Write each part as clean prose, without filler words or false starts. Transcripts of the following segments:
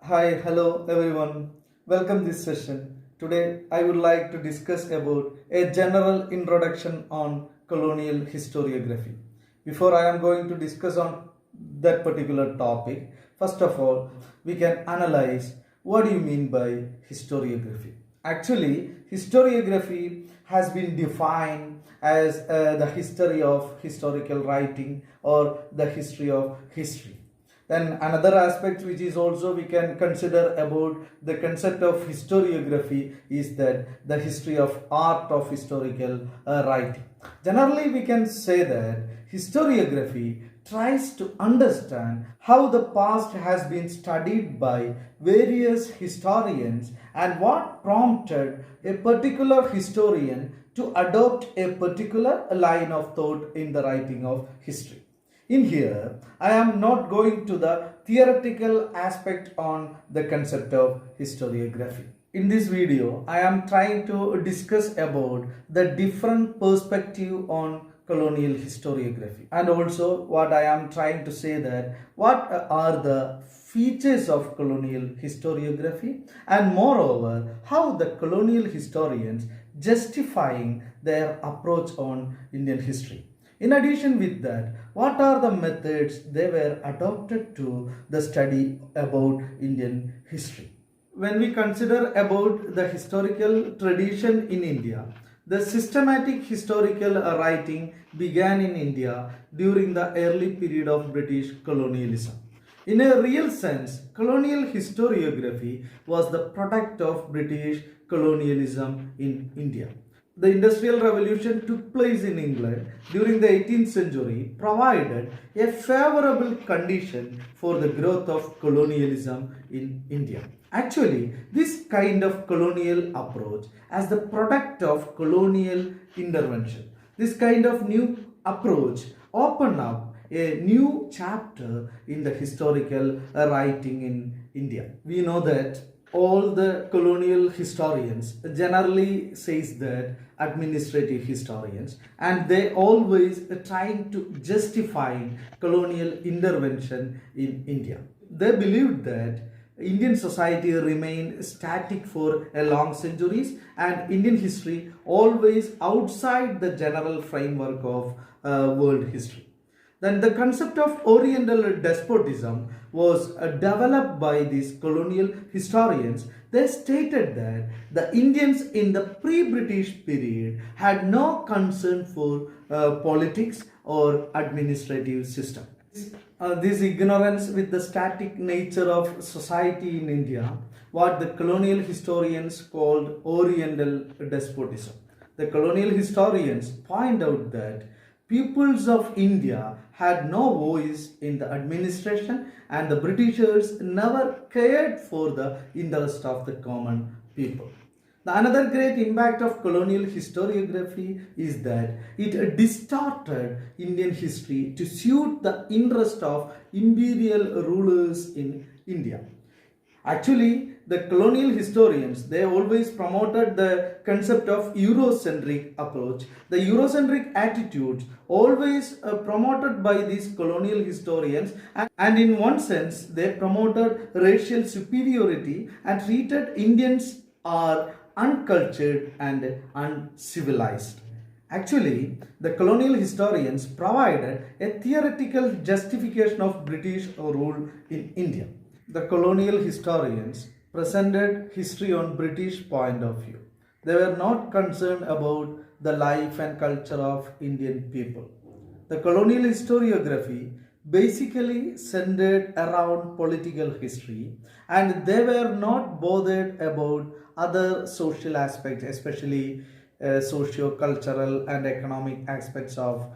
Hi, hello everyone. Welcome this session. Today I would like to discuss about a general introduction on colonial historiography. Before I am going to discuss on that particular topic, first of all, we can analyze what do you mean by historiography. Actually, historiography has been defined as the history of historical writing or the history of history. Then another aspect which is also we can consider about the concept of historiography is that the history of art of historical writing. Generally we can say that historiography tries to understand how the past has been studied by various historians and what prompted a particular historian to adopt a particular line of thought in the writing of history. In here, I am not going to the theoretical aspect on the concept of historiography. In this video, I am trying to discuss about the different perspective on colonial historiography, and also what I am trying to say that what are the features of colonial historiography, and moreover how the colonial historians justifying their approach on Indian history. In addition with that, what are the methods they were adopted to the study about Indian history? When we consider about the historical tradition in India, the systematic historical writing began in India during the early period of British colonialism. In a real sense, colonial historiography was the product of British colonialism in India. The Industrial Revolution took place in England during the 18th century, provided a favorable condition for the growth of colonialism in India. Actually, this kind of colonial approach as the product of colonial intervention, this kind of new approach opened up a new chapter in the historical writing in India. We know that all the colonial historians generally says that administrative historians, and they always trying to justify colonial intervention in India. They believed that Indian society remained static for a long centuries and Indian history always outside the general framework of world history. Then the concept of Oriental despotism was developed by these colonial historians. They stated that the Indians in the pre-British period had no concern for politics or administrative system. This ignorance with the static nature of society in India, what the colonial historians called Oriental despotism. The colonial historians point out that peoples of India had no voice in the administration and the Britishers never cared for the interest of the common people. The another great impact of colonial historiography is that it distorted Indian history to suit the interest of imperial rulers in India. Actually, the colonial historians they always promoted the concept of Eurocentric approach. The Eurocentric attitudes always promoted by these colonial historians, and in one sense they promoted racial superiority and treated Indians are uncultured and uncivilized. Actually, the colonial historians provided a theoretical justification of British rule in India. The colonial historians presented history on British point of view. They were not concerned about the life and culture of Indian people. The colonial historiography basically centered around political history and they were not bothered about other social aspects, especially socio-cultural and economic aspects of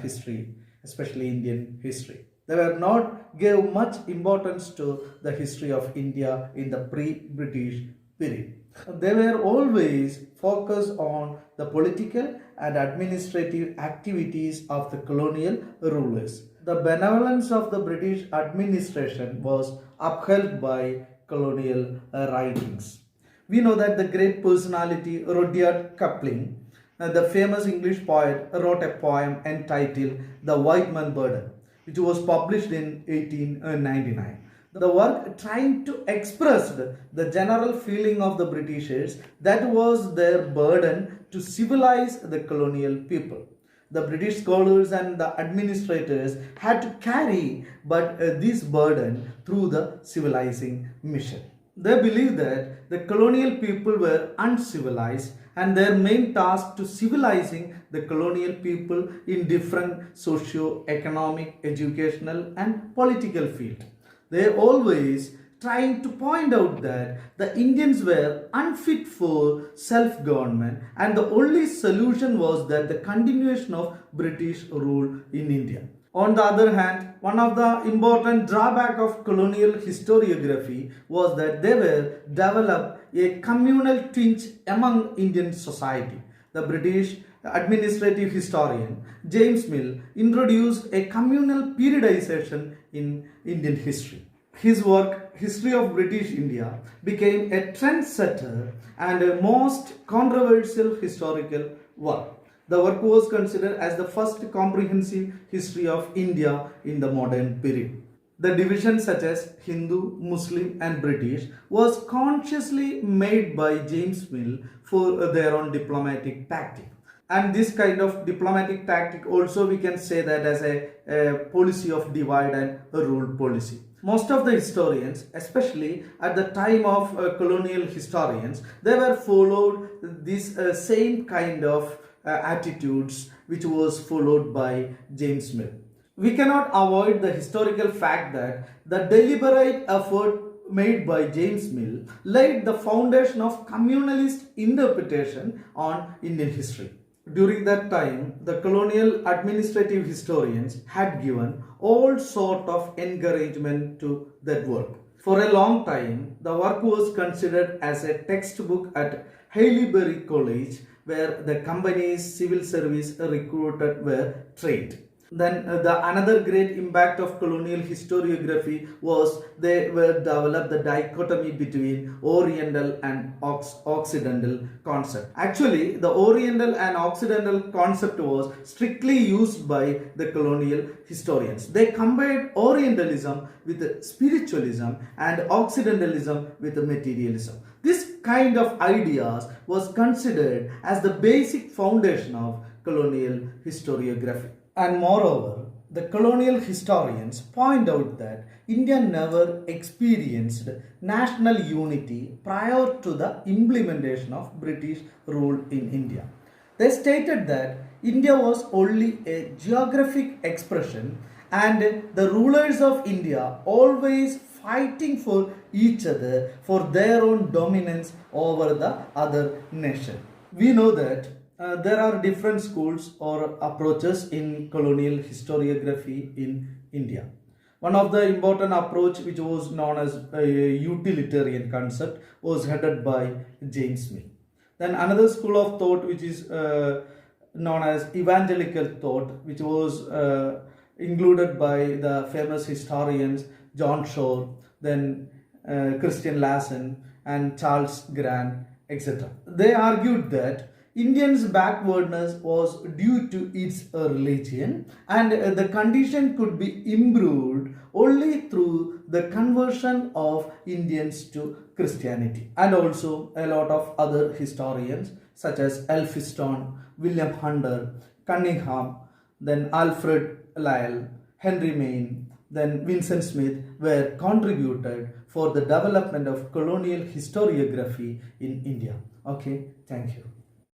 history, especially Indian history. They were not gave much importance to the history of India in the pre-British period. They were always focused on the political and administrative activities of the colonial rulers. The benevolence of the British administration was upheld by colonial writings. We know that the great personality Rudyard Kipling, the famous English poet, wrote a poem entitled The White Man Burden, which was published in 1899. The work trying to express the general feeling of the Britishers that was their burden to civilize the colonial people. The British scholars and the administrators had to carry this burden through the civilizing mission. They believed that the colonial people were uncivilized and their main task to civilizing the colonial people in different socio-economic, educational and political fields. They always trying to point out that the Indians were unfit for self-government and the only solution was that the continuation of British rule in India. On the other hand, one of the important drawback of colonial historiography was that they were developed a communal tinge among Indian society. The British administrative historian James Mill introduced a communal periodization in Indian history. His work, History of British India, became a trendsetter and a most controversial historical work. The work was considered as the first comprehensive history of India in the modern period. The divisions such as Hindu, Muslim and British was consciously made by James Mill for their own diplomatic tactic. And this kind of diplomatic tactic also we can say that as a policy of divide and rule policy. Most of the historians, especially at the time of colonial historians, they were followed this same kind of attitudes which was followed by James Mill. We cannot avoid the historical fact that the deliberate effort made by James Mill laid the foundation of communalist interpretation on Indian history. During that time, the colonial administrative historians had given all sort of encouragement to that work. For a long time, the work was considered as a textbook at Haileybury College where the company's civil service recruited were trained. Then the another great impact of colonial historiography was they were developed the dichotomy between Oriental and Occidental concept. Actually, the Oriental and Occidental concept was strictly used by the colonial historians. They combined Orientalism with spiritualism and Occidentalism with materialism. This kind of ideas was considered as the basic foundation of colonial historiography. And moreover, the colonial historians point out that India never experienced national unity prior to the implementation of British rule in India. They stated that India was only a geographic expression and the rulers of India always fighting for each other for their own dominance over the other nation. We know that there are different schools or approaches in colonial historiography in India. One of the important approach which was known as a utilitarian concept was headed by James Mill. Then another school of thought which is known as evangelical thought, which was included by the famous historians John Shore, then Christian Lassen and Charles Grant, etc. They argued that Indians' backwardness was due to its religion and the condition could be improved only through the conversion of Indians to Christianity. And also a lot of other historians such as Elphinstone, William Hunter, Cunningham, then Alfred Lyell, Henry Maine, then Vincent Smith were contributed for the development of colonial historiography in India. Okay, thank you.